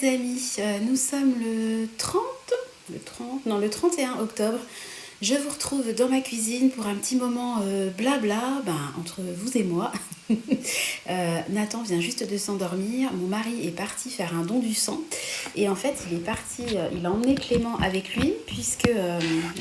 les amis, nous sommes le 31 octobre. Je vous retrouve dans ma cuisine pour un petit moment blabla, entre vous et moi. Nathan vient juste de s'endormir, mon mari est parti faire un don du sang et en fait il est parti, il a emmené Clément avec lui puisque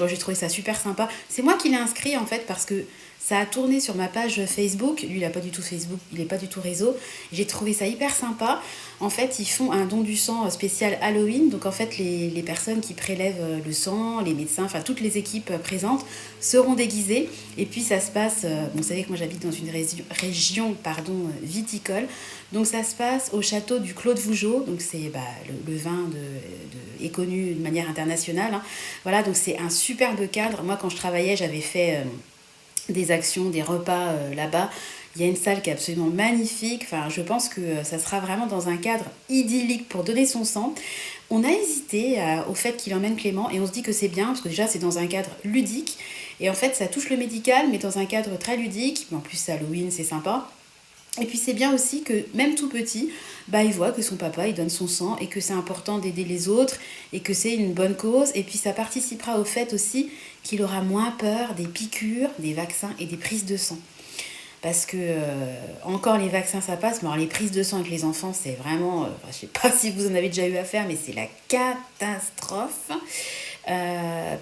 j'ai trouvé ça super sympa. C'est moi qui l'ai inscrit en fait parce que ça a tourné sur ma page Facebook. Lui, il n'a pas du tout Facebook, il n'est pas du tout réseau. J'ai trouvé ça hyper sympa. En fait, ils font un don du sang spécial Halloween. Donc, en fait, les personnes qui prélèvent le sang, les médecins, enfin, toutes les équipes présentes seront déguisées. Et puis, ça se passe... vous savez que moi, j'habite dans une région viticole. Donc, ça se passe au château du Clos de Vougeot. Donc, c'est le vin est connu de manière internationale. Hein. Voilà, donc c'est un superbe cadre. Moi, quand je travaillais, j'avais fait... des actions, des repas là-bas. Il y a une salle qui est absolument magnifique. Enfin, je pense que ça sera vraiment dans un cadre idyllique pour donner son sang. On a hésité au fait qu'il emmène Clément et on se dit que c'est bien parce que déjà c'est dans un cadre ludique et en fait ça touche le médical mais dans un cadre très ludique. En plus c'est Halloween, c'est sympa. Et puis c'est bien aussi que même tout petit, il voit que son papa il donne son sang et que c'est important d'aider les autres et que c'est une bonne cause. Et puis ça participera au fait aussi qu'il aura moins peur des piqûres, des vaccins et des prises de sang. Parce que encore les vaccins ça passe, mais alors les prises de sang avec les enfants c'est vraiment, je sais pas si vous en avez déjà eu à faire, mais c'est la catastrophe.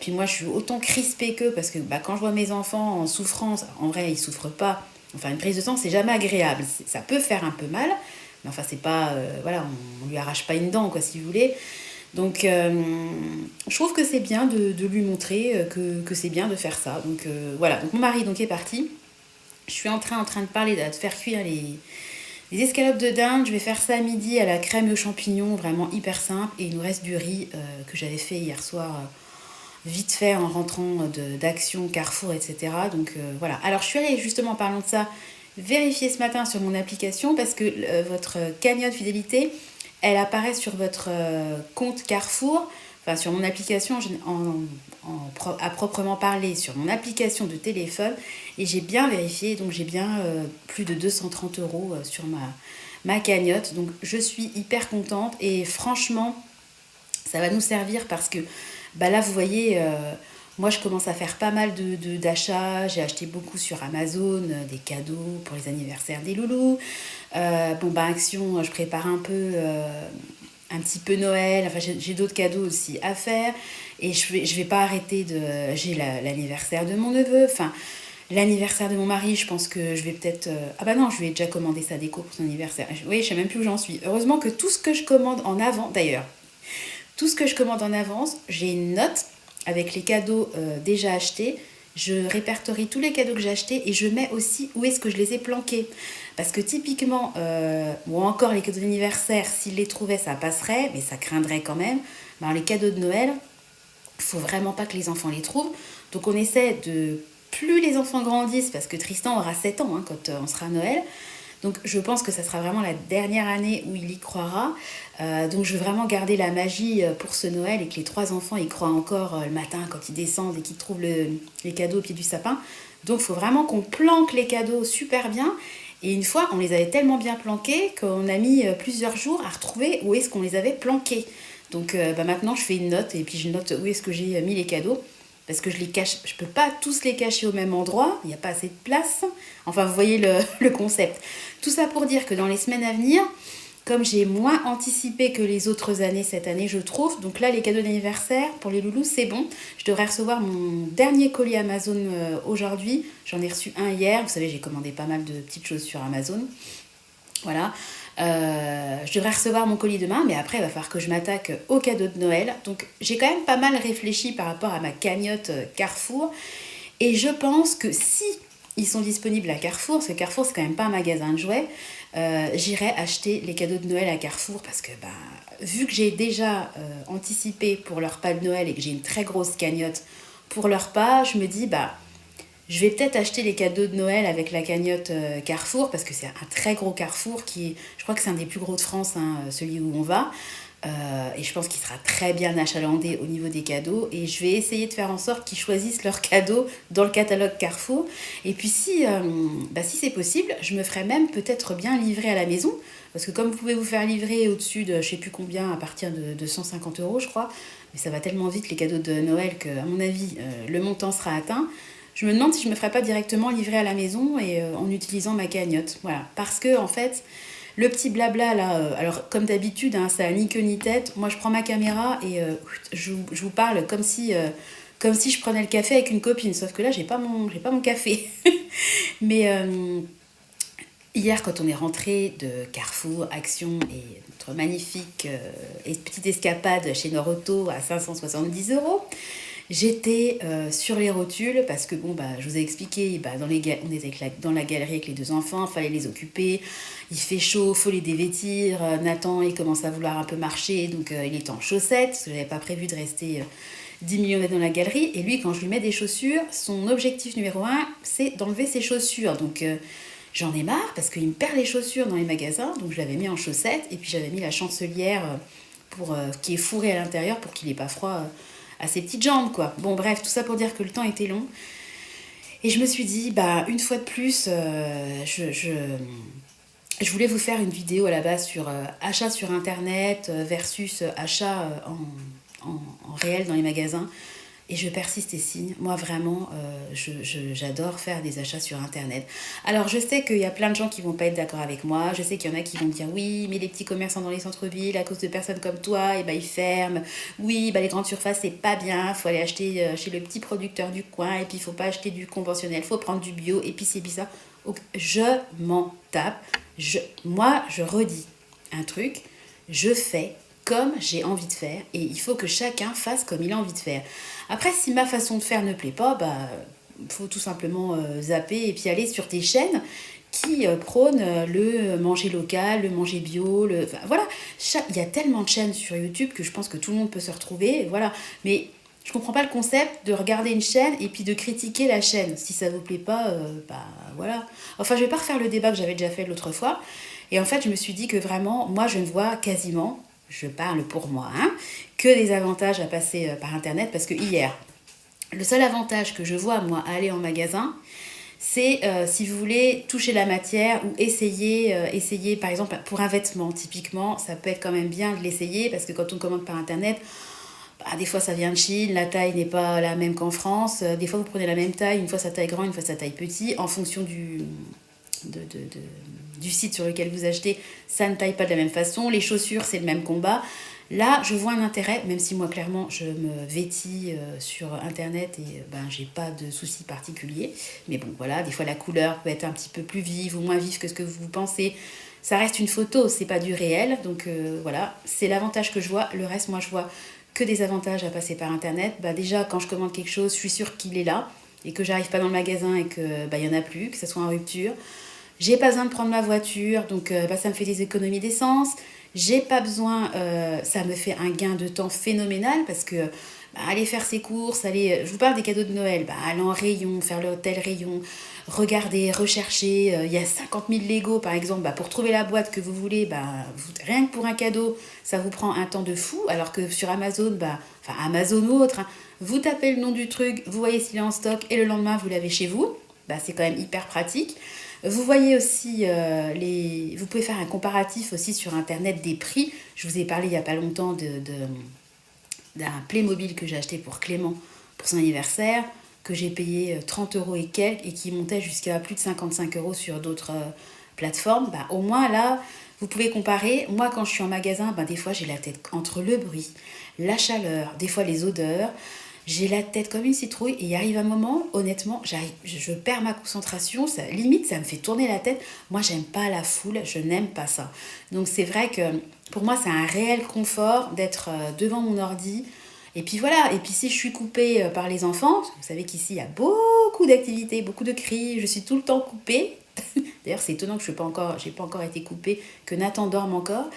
Puis moi je suis autant crispée qu'eux parce que quand je vois mes enfants en souffrance, en vrai ils souffrent pas. Enfin, une prise de sang, c'est jamais agréable. Ça peut faire un peu mal, mais enfin, c'est pas... on lui arrache pas une dent, quoi, si vous voulez. Donc, je trouve que c'est bien de lui montrer que c'est bien de faire ça. Donc, voilà. Donc, mon mari est parti. Je suis en train de parler, de faire cuire les escalopes de dinde. Je vais faire ça à midi à la crème aux champignons, vraiment hyper simple. Et il nous reste du riz que j'avais fait hier soir... vite fait en rentrant d'Action, Carrefour, etc. Donc voilà. Alors je suis allée justement, parlant de ça, vérifier ce matin sur mon application parce que votre cagnotte fidélité, elle apparaît sur votre compte Carrefour, enfin sur mon application à proprement parler, sur mon application de téléphone. Et j'ai bien vérifié, donc j'ai bien plus de 230 € sur ma cagnotte. Donc je suis hyper contente et franchement, ça va nous servir parce que là, vous voyez, moi, je commence à faire pas mal d'achats. J'ai acheté beaucoup sur Amazon, des cadeaux pour les anniversaires des loulous. Action, je prépare un petit peu Noël. Enfin, j'ai d'autres cadeaux aussi à faire. Et je vais pas arrêter de... J'ai l'anniversaire de mon neveu. Enfin, l'anniversaire de mon mari, je pense que je vais peut-être... je lui ai déjà commandé sa déco pour son anniversaire. Oui, je sais même plus où j'en suis. Heureusement que tout ce que je commande en avant... D'ailleurs, tout ce que je commande en avance, j'ai une note avec les cadeaux déjà achetés. Je répertorie tous les cadeaux que j'ai achetés et je mets aussi où est-ce que je les ai planqués. Parce que typiquement, encore les cadeaux d'anniversaire, s'ils les trouvaient, ça passerait, mais ça craindrait quand même. Les cadeaux de Noël, il ne faut vraiment pas que les enfants les trouvent. Donc on essaie de... Plus les enfants grandissent, parce que Tristan aura 7 ans quand on sera à Noël. Donc je pense que ça sera vraiment la dernière année où il y croira. Donc je veux vraiment garder la magie pour ce Noël et que les 3 enfants y croient encore le matin quand ils descendent et qu'ils trouvent les cadeaux au pied du sapin. Donc il faut vraiment qu'on planque les cadeaux super bien. Et une fois, on les avait tellement bien planqués qu'on a mis plusieurs jours à retrouver où est-ce qu'on les avait planqués. Donc maintenant je fais une note et puis je note où est-ce que j'ai mis les cadeaux. Parce que je les cache, je peux pas tous les cacher au même endroit, il n'y a pas assez de place. Enfin, vous voyez le concept. Tout ça pour dire que dans les semaines à venir, comme j'ai moins anticipé que les autres années cette année, je trouve, donc là, les cadeaux d'anniversaire pour les loulous, c'est bon. Je devrais recevoir mon dernier colis Amazon aujourd'hui. J'en ai reçu un hier. Vous savez, j'ai commandé pas mal de petites choses sur Amazon. Voilà. Je devrais recevoir mon colis demain, mais après il va falloir que je m'attaque aux cadeaux de Noël. Donc j'ai quand même pas mal réfléchi par rapport à ma cagnotte Carrefour. Et je pense que si ils sont disponibles à Carrefour, parce que Carrefour c'est quand même pas un magasin de jouets, j'irai acheter les cadeaux de Noël à Carrefour parce que vu que j'ai déjà anticipé pour leur repas de Noël et que j'ai une très grosse cagnotte pour leur repas, je me dis je vais peut-être acheter les cadeaux de Noël avec la cagnotte Carrefour, parce que c'est un très gros Carrefour je crois que c'est un des plus gros de France, celui où on va. Et je pense qu'il sera très bien achalandé au niveau des cadeaux. Et je vais essayer de faire en sorte qu'ils choisissent leurs cadeaux dans le catalogue Carrefour. Et puis si c'est possible, je me ferai même peut-être bien livrer à la maison. Parce que comme vous pouvez vous faire livrer au-dessus de je sais plus combien, à partir de 150 euros je crois, mais ça va tellement vite les cadeaux de Noël que à mon avis le montant sera atteint. Je me demande si je me ferais pas directement livrer à la maison et en utilisant ma cagnotte. Voilà. Parce que en fait, le petit blabla là, alors comme d'habitude, hein, ça a ni queue ni tête. Moi, je prends ma caméra et je vous parle comme si je prenais le café avec une copine. Sauf que là, j'ai pas mon café. Mais hier, quand on est rentré de Carrefour, Action et notre magnifique petite escapade chez Noroto à 570 euros, j'étais sur les rotules parce que bon bah je vous ai expliqué on était dans la galerie avec les deux enfants, fallait les occuper, il fait chaud, faut les dévêtir, Nathan il commence à vouloir un peu marcher donc il est en chaussettes parce que j'avais pas prévu de rester 10 millions mètres dans la galerie et lui quand je lui mets des chaussures, son objectif numéro un c'est d'enlever ses chaussures donc j'en ai marre parce qu'il me perd les chaussures dans les magasins donc je l'avais mis en chaussettes et puis j'avais mis la chancelière qui est fourrée à l'intérieur pour qu'il n'ait pas froid à ses petites jambes, quoi. Bon, bref, tout ça pour dire que le temps était long. Et je me suis dit, bah, une fois de plus, je voulais vous faire une vidéo à la base sur achat sur Internet versus achat en réel dans les magasins. Et je persiste et signe. Moi, vraiment, j'adore faire des achats sur Internet. Alors, je sais qu'il y a plein de gens qui vont pas être d'accord avec moi. Je sais qu'il y en a qui vont dire oui, mais les petits commerçants dans les centres-villes, à cause de personnes comme toi, et ben, ils ferment. Oui, bah, les grandes surfaces, c'est pas bien. Faut aller acheter chez le petit producteur du coin. Et puis, il faut pas acheter du conventionnel. Faut prendre du bio. Et puis, c'est bizarre. Donc, je m'en tape. Moi, je redis un truc. Je fais comme j'ai envie de faire et il faut que chacun fasse comme il a envie de faire. Après, si ma façon de faire ne plaît pas, bah faut tout simplement zapper et puis aller sur tes chaînes qui prônent le manger local, le manger bio, enfin, voilà. Il y a tellement de chaînes sur YouTube que je pense que tout le monde peut se retrouver, voilà. Mais je comprends pas le concept de regarder une chaîne et puis de critiquer la chaîne. Si ça vous plaît pas, bah voilà. Enfin, je vais pas refaire le débat que j'avais déjà fait l'autre fois. Et en fait, je me suis dit que vraiment, moi, je ne vois quasiment, je parle pour moi, hein, que des avantages à passer par Internet. Parce que hier, le seul avantage que je vois, moi, à aller en magasin, c'est si vous voulez toucher la matière ou essayer, par exemple, pour un vêtement, typiquement, ça peut être quand même bien de l'essayer parce que quand on commande par Internet, bah, des fois ça vient de Chine, la taille n'est pas la même qu'en France, des fois vous prenez la même taille, une fois ça taille grand, une fois ça taille petit, en fonction du site sur lequel vous achetez, ça ne taille pas de la même façon. Les chaussures, c'est le même combat. Là, je vois un intérêt, même si moi, clairement, je me vêtis sur Internet et j'ai pas de soucis particuliers. Mais bon, voilà, des fois, la couleur peut être un petit peu plus vive ou moins vive que ce que vous pensez. Ça reste une photo, c'est pas du réel. Donc voilà, c'est l'avantage que je vois. Le reste, moi, je vois que des avantages à passer par Internet. Bah, déjà, quand je commande quelque chose, je suis sûre qu'il est là et que j'arrive pas dans le magasin et que il y en a plus, que ça soit en rupture. J'ai pas besoin de prendre ma voiture, donc ça me fait des économies d'essence. J'ai pas besoin, ça me fait un gain de temps phénoménal parce que aller faire ses courses, je vous parle des cadeaux de Noël, aller en rayon, faire le tel rayon, regarder, rechercher. Il y a 50 000 Lego par exemple, pour trouver la boîte que vous voulez, rien que pour un cadeau, ça vous prend un temps de fou. Alors que sur Amazon, enfin Amazon ou autre, hein, vous tapez le nom du truc, vous voyez s'il est en stock et le lendemain vous l'avez chez vous. C'est quand même hyper pratique. Vous voyez aussi vous pouvez faire un comparatif aussi sur internet des prix. Je vous ai parlé il n'y a pas longtemps d'un Playmobil que j'ai acheté pour Clément pour son anniversaire, que j'ai payé 30 euros et quelques et qui montait jusqu'à plus de 55 euros sur d'autres plateformes. Au moins là, vous pouvez comparer. Moi, quand je suis en magasin, des fois j'ai la tête entre le bruit, la chaleur, des fois les odeurs. J'ai la tête comme une citrouille et il arrive un moment, honnêtement, je perds ma concentration, limite ça me fait tourner la tête. Moi j'aime pas la foule, je n'aime pas ça. Donc c'est vrai que pour moi c'est un réel confort d'être devant mon ordi. Et puis voilà, et puis si je suis coupée par les enfants, parce que vous savez qu'ici il y a beaucoup d'activités, beaucoup de cris, je suis tout le temps coupée. D'ailleurs, c'est étonnant que j'ai pas encore été coupée, que Nathan dorme encore.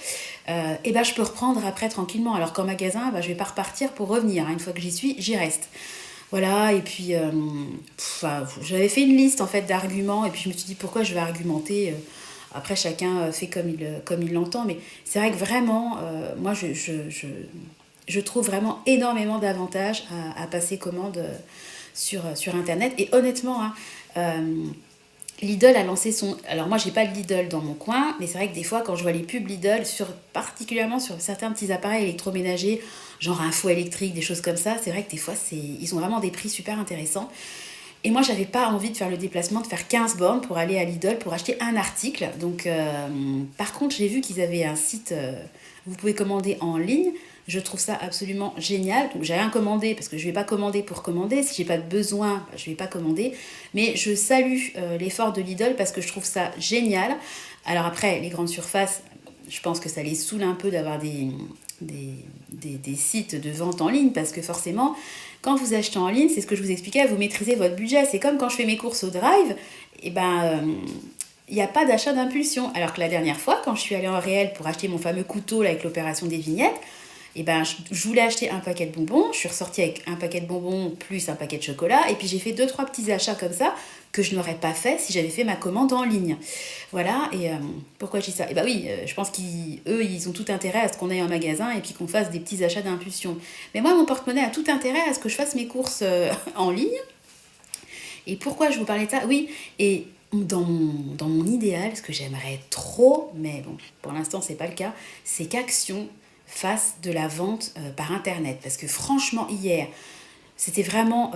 Et je peux reprendre après tranquillement. Alors qu'en magasin, je vais pas repartir pour revenir. Une fois que j'y suis, j'y reste. Voilà, et puis j'avais fait une liste en fait d'arguments et puis je me suis dit pourquoi je vais argumenter Après, chacun fait comme il l'entend, mais c'est vrai que vraiment, moi, je trouve vraiment énormément d'avantages à passer commande sur Internet. Et honnêtement, hein, Lidl a lancé son... Alors moi, j'ai pas de Lidl dans mon coin, mais c'est vrai que des fois, quand je vois les pubs Lidl, particulièrement sur certains petits appareils électroménagers, genre un fouet électrique, des choses comme ça, c'est vrai que des fois, ils ont vraiment des prix super intéressants. Et moi, j'avais pas envie de faire le déplacement, de faire 15 bornes pour aller à Lidl pour acheter un article. Donc, par contre, j'ai vu qu'ils avaient un site, vous pouvez commander en ligne. Je trouve ça absolument génial. Donc, j'ai rien commandé parce que je vais pas commander pour commander. Si j'ai pas de besoin, je vais pas commander. Mais je salue l'effort de Lidl parce que je trouve ça génial. Alors après, les grandes surfaces, je pense que ça les saoule un peu d'avoir des sites de vente en ligne parce que forcément, quand vous achetez en ligne, c'est ce que je vous expliquais, vous maîtrisez votre budget. C'est comme quand je fais mes courses au drive, et ben il n'y a pas d'achat d'impulsion. Alors que la dernière fois, quand je suis allée en réel pour acheter mon fameux couteau là, avec l'opération des vignettes, et ben je voulais acheter un paquet de bonbons, je suis ressortie avec un paquet de bonbons plus un paquet de chocolat, et puis j'ai fait 2-3 petits achats comme ça que je n'aurais pas fait si j'avais fait ma commande en ligne. Voilà, et pourquoi je dis ça? Et bah oui, je pense qu'eux, ils ont tout intérêt à ce qu'on aille en magasin et puis qu'on fasse des petits achats d'impulsion. Mais moi, mon porte-monnaie a tout intérêt à ce que je fasse mes courses en ligne. Et pourquoi je vous parlais de ça? Oui, et dans mon idéal, ce que j'aimerais trop, mais bon, pour l'instant, c'est pas le cas, c'est qu'Action fasse de la vente par Internet. Parce que franchement, hier, c'était vraiment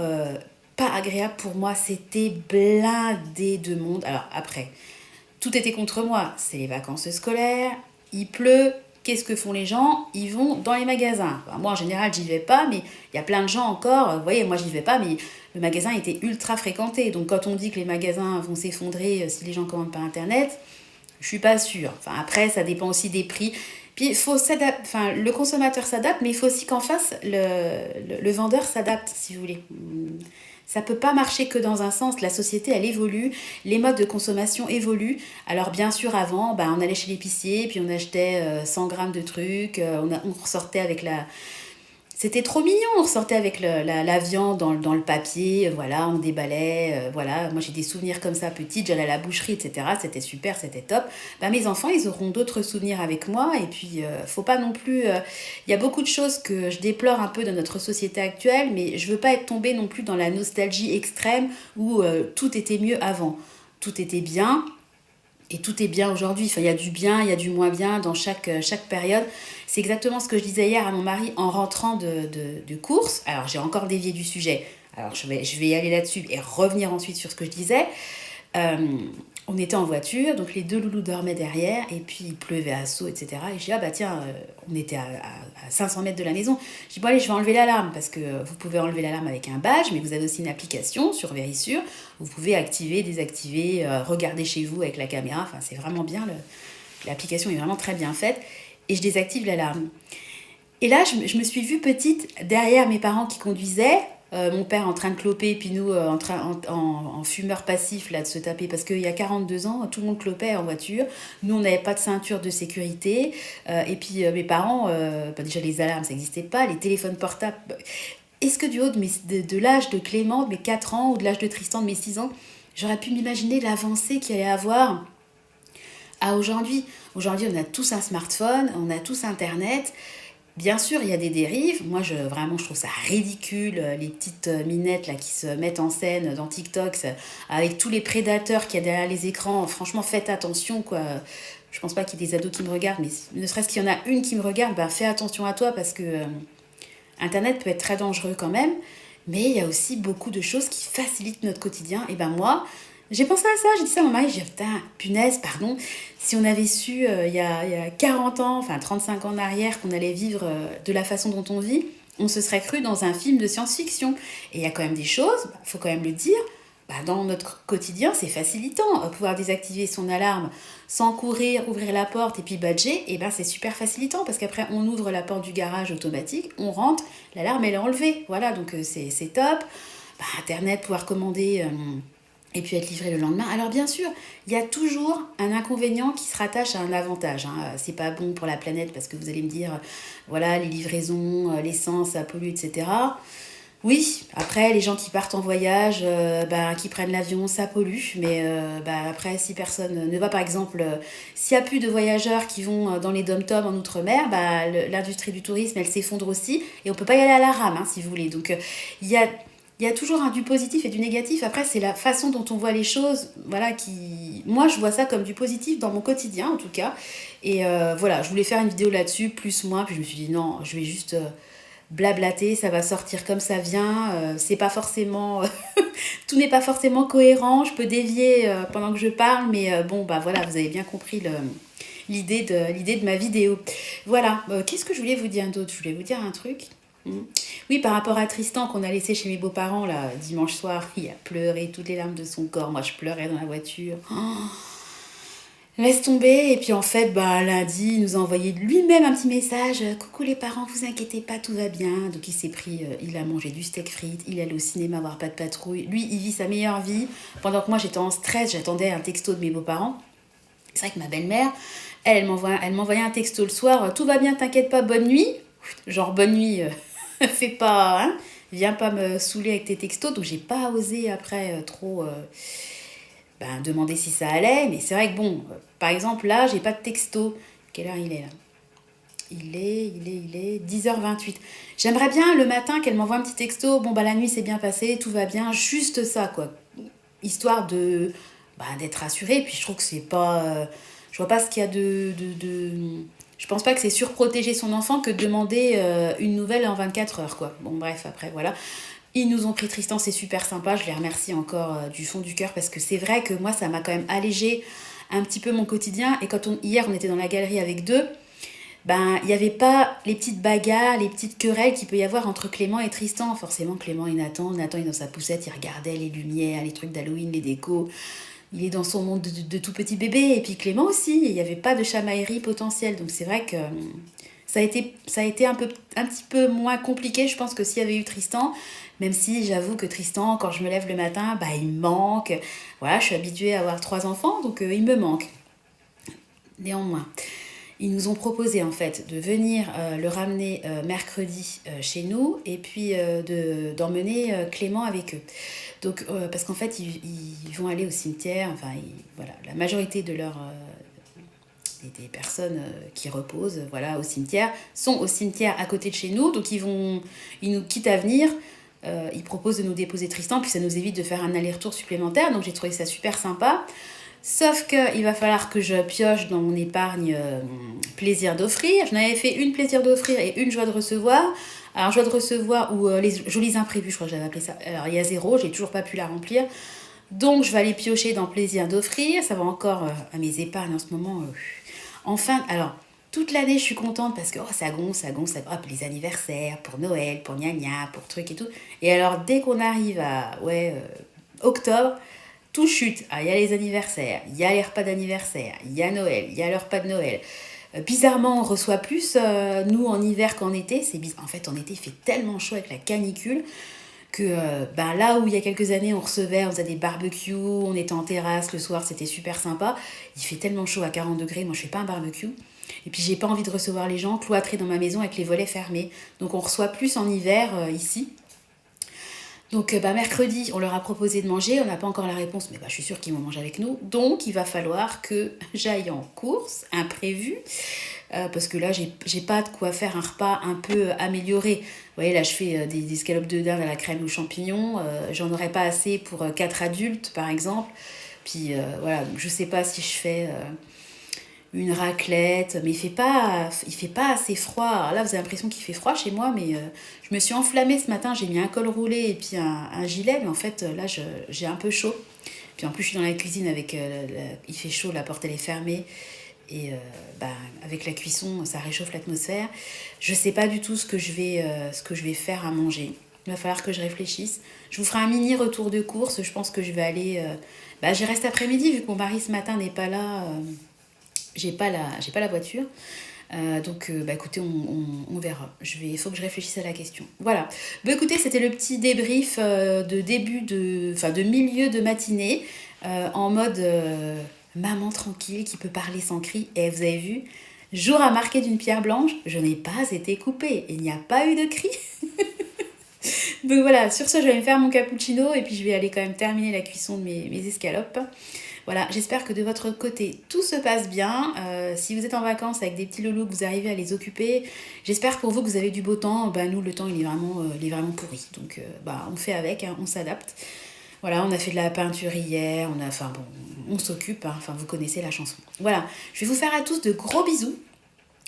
pas agréable pour moi. C'était blindé de monde. Alors après, tout était contre moi. C'est les vacances scolaires, il pleut. Qu'est-ce que font les gens? Ils vont dans les magasins. Enfin, moi, en général, j'y vais pas, mais il y a plein de gens encore. Vous voyez, moi, j'y vais pas, mais le magasin était ultra fréquenté. Donc, quand on dit que les magasins vont s'effondrer si les gens commandent par Internet, je suis pas sûre. Enfin, après, ça dépend aussi des prix. Puis, il faut s'adapter. Enfin, le consommateur s'adapte, mais il faut aussi qu'en face, le vendeur s'adapte, si vous voulez. Ça peut pas marcher que dans un sens. La société, elle évolue. Les modes de consommation évoluent. Alors, bien sûr, avant, on allait chez l'épicier, puis on achetait 100 grammes de trucs. On ressortait avec la... C'était trop mignon, on ressortait avec la viande dans le papier, voilà, on déballait, voilà. Moi, j'ai des souvenirs comme ça, petite, j'allais à la boucherie, etc. C'était super, c'était top. Mes enfants, ils auront d'autres souvenirs avec moi. Et puis, faut pas non plus... Il y a beaucoup de choses que je déplore un peu dans notre société actuelle, mais je veux pas être tombée non plus dans la nostalgie extrême où tout était mieux avant. Tout était bien, et tout est bien aujourd'hui. Enfin, il y a du bien, il y a du moins bien dans chaque période. C'est exactement ce que je disais hier à mon mari en rentrant de course. Alors, j'ai encore dévié du sujet. Alors, je vais y aller là-dessus et revenir ensuite sur ce que je disais. Euh, on était en voiture, donc les deux loulous dormaient derrière, et puis il pleuvait à seau, etc. Et je dis, ah bah tiens, on était à 500 mètres de la maison. Je dis, bon allez, je vais enlever l'alarme, parce que vous pouvez enlever l'alarme avec un badge, mais vous avez aussi une application sur Vérissure. Vous pouvez activer, désactiver, regarder chez vous avec la caméra. Enfin, c'est vraiment bien, l'application est vraiment très bien faite. Et je désactive l'alarme. Et là, je me suis vue petite derrière mes parents qui conduisaient, mon père en train de cloper, et puis nous en fumeur passif là, de se taper, parce qu'il y a 42 ans, tout le monde clopait en voiture. Nous, on n'avait pas de ceinture de sécurité. Et puis mes parents, déjà les alarmes, ça n'existait pas, les téléphones portables. Est-ce que du haut de l'âge de Clément, de mes 4 ans, ou de l'âge de Tristan, de mes 6 ans, j'aurais pu m'imaginer l'avancée qu'il allait avoir à aujourd'hui? Aujourd'hui, on a tous un smartphone, on a tous Internet. Bien sûr, il y a des dérives. Moi, vraiment, je trouve ça ridicule, les petites minettes là, qui se mettent en scène dans TikTok, avec tous les prédateurs qu'il y a derrière les écrans. Franchement, faites attention, quoi. Je pense pas qu'il y ait des ados qui me regardent, mais ne serait-ce qu'il y en a une qui me regarde, fais attention à toi, parce que Internet peut être très dangereux quand même. Mais il y a aussi beaucoup de choses qui facilitent notre quotidien. Et moi, j'ai pensé à ça, j'ai dit ça à mon mari, j'ai dit, putain, punaise, pardon, si on avait su il y a 40 ans, enfin 35 ans en arrière, qu'on allait vivre de la façon dont on vit, on se serait cru dans un film de science-fiction. Et il y a quand même des choses, faut quand même le dire, dans notre quotidien, c'est facilitant. Pouvoir désactiver son alarme sans courir, ouvrir la porte et puis badger, c'est super facilitant, parce qu'après, on ouvre la porte du garage automatique, on rentre, l'alarme, elle est enlevée. Voilà, donc c'est top. Internet, pouvoir commander... et puis être livré le lendemain. Alors bien sûr, il y a toujours un inconvénient qui se rattache à un avantage. C'est pas bon pour la planète, parce que vous allez me dire, voilà, les livraisons, l'essence, ça pollue, etc. Oui, après, les gens qui partent en voyage, qui prennent l'avion, ça pollue. Mais après, si personne ne va, par exemple, s'il n'y a plus de voyageurs qui vont dans les dom-toms en Outre-mer, l'industrie du tourisme, elle s'effondre aussi. Et on ne peut pas y aller à la rame, hein, si vous voulez. Donc, il y a, il y a toujours du positif et du négatif. Après, c'est la façon dont on voit les choses, voilà, qui... Moi, je vois ça comme du positif dans mon quotidien, en tout cas. Et voilà, je voulais faire une vidéo là-dessus, plus moins. Puis je me suis dit, non, je vais juste... blablater, ça va sortir comme ça vient, c'est pas forcément tout n'est pas forcément cohérent, je peux dévier pendant que je parle, mais voilà, vous avez bien compris l'idée de ma vidéo. Voilà, qu'est-ce que je voulais vous dire d'autre? Je voulais vous dire un truc. Oui, par rapport à Tristan qu'on a laissé chez mes beaux-parents là dimanche soir, il a pleuré toutes les larmes de son corps, moi je pleurais dans la voiture. Laisse tomber. Et puis en fait, lundi, il nous a envoyé lui-même un petit message. Coucou les parents, vous inquiétez pas, tout va bien. Donc il s'est pris, il a mangé du steak frites, il est allé au cinéma voir Pas de patrouille. Lui, il vit sa meilleure vie. Pendant que moi, j'étais en stress, j'attendais un texto de mes beaux-parents. C'est vrai que ma belle-mère, elle m'envoyait un texto le soir. Tout va bien, t'inquiète pas, bonne nuit. Genre bonne nuit, fais pas, hein. Viens pas me saouler avec tes textos. Donc j'ai pas osé après trop... demander si ça allait, mais c'est vrai que par exemple là, j'ai pas de texto. Quelle heure il est là? Il est 10h28. J'aimerais bien le matin qu'elle m'envoie un petit texto. La nuit s'est bien passée, tout va bien, juste ça quoi. Histoire d'être rassurée. Puis je trouve que c'est pas. Je vois pas ce qu'il y a de. Je pense pas que c'est surprotéger son enfant que de demander une nouvelle en 24 heures quoi. Bon, bref, après voilà. Ils nous ont pris Tristan, c'est super sympa, je les remercie encore du fond du cœur parce que c'est vrai que moi ça m'a quand même allégé un petit peu mon quotidien. Et hier on était dans la galerie avec deux, il n'y avait pas les petites bagarres, les petites querelles qu'il peut y avoir entre Clément et Tristan. Forcément Clément et Nathan il est dans sa poussette, il regardait les lumières, les trucs d'Halloween, les décos. Il est dans son monde de tout petit bébé. Et puis Clément aussi, il n'y avait pas de chamaillerie potentielle. Donc c'est vrai que ça a été un petit peu moins compliqué, je pense, que s'il y avait eu Tristan. Même si j'avoue que Tristan, quand je me lève le matin, il me manque. Voilà, je suis habituée à avoir 3 enfants, donc il me manque. Néanmoins, ils nous ont proposé en fait de venir le ramener mercredi chez nous et puis d'emmener Clément avec eux. Donc, parce qu'en fait, ils vont aller au cimetière. Voilà, la majorité de leurs des personnes qui reposent au cimetière sont au cimetière à côté de chez nous. Donc, ils nous quittent à venir. Ils proposent de nous déposer Tristan, puis ça nous évite de faire un aller-retour supplémentaire. Donc, j'ai trouvé ça super sympa. Sauf qu'il va falloir que je pioche dans mon épargne plaisir d'offrir. J'en avais fait une plaisir d'offrir et une joie de recevoir. Alors, joie de recevoir ou les jolis imprévus, je crois que j'avais appelé ça. Alors, il y a 0, j'ai toujours pas pu la remplir. Donc, je vais aller piocher dans plaisir d'offrir. Ça va encore à mes épargnes en ce moment. Enfin, alors, toute l'année, je suis contente parce que ça gonfle. Hop, les anniversaires, pour Noël, pour gna gna, pour truc et tout. Et alors, dès qu'on arrive à octobre, tout chute. Il y a les anniversaires, il y a les repas d'anniversaire, il y a Noël, il y a le repas de Noël. Bizarrement, on reçoit plus, nous, en hiver qu'en été. C'est bizarre. En fait, en été, il fait tellement chaud avec la canicule que là où il y a quelques années, on faisait des barbecues, on était en terrasse le soir, c'était super sympa. Il fait tellement chaud à 40 degrés, moi je fais pas un barbecue. Et puis j'ai pas envie de recevoir les gens cloîtrés dans ma maison avec les volets fermés. Donc on reçoit plus en hiver ici. Donc mercredi, on leur a proposé de manger, on n'a pas encore la réponse, mais je suis sûre qu'ils vont manger avec nous. Donc il va falloir que j'aille en course, imprévu, parce que là, j'ai pas de quoi faire un repas un peu amélioré. Vous voyez, là, je fais des escalopes de dinde à la crème aux champignons. J'en aurais pas assez pour 4 adultes, par exemple. Puis voilà, donc je sais pas si je fais une raclette, mais il fait pas assez froid. Alors là, vous avez l'impression qu'il fait froid chez moi, mais je me suis enflammée ce matin. J'ai mis un col roulé et puis un gilet, mais en fait, là, j'ai un peu chaud. Puis en plus, je suis dans la cuisine avec... il fait chaud, la porte, elle est fermée. Et avec la cuisson, ça réchauffe l'atmosphère. Je sais pas du tout ce que je vais faire à manger. Il va falloir que je réfléchisse. Je vous ferai un mini retour de course. Je pense que je vais aller... j'y reste après-midi, vu que mon mari ce matin n'est pas là. J'ai pas la voiture. Donc, écoutez, on verra. Il faut que je réfléchisse à la question. Voilà. Écoutez, c'était le petit débrief de milieu de matinée, en mode maman tranquille qui peut parler sans cri. Et vous avez vu, jour à marquer d'une pierre blanche, je n'ai pas été coupée. Il n'y a pas eu de cri. Donc voilà, sur ce, je vais me faire mon cappuccino et puis je vais aller quand même terminer la cuisson de mes escalopes. Voilà, j'espère que de votre côté, tout se passe bien. Si vous êtes en vacances avec des petits loulous, que vous arrivez à les occuper, j'espère pour vous que vous avez du beau temps. Bah, nous, le temps, il est vraiment pourri. Donc, bah, on fait avec, hein, on s'adapte. Voilà, on a fait de la peinture hier, enfin bon, on s'occupe, hein, enfin vous connaissez la chanson. Voilà, je vais vous faire à tous de gros bisous.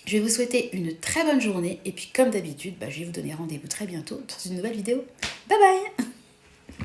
Je vais vous souhaiter une très bonne journée et puis comme d'habitude, bah, je vais vous donner rendez-vous très bientôt dans une nouvelle vidéo. Bye bye!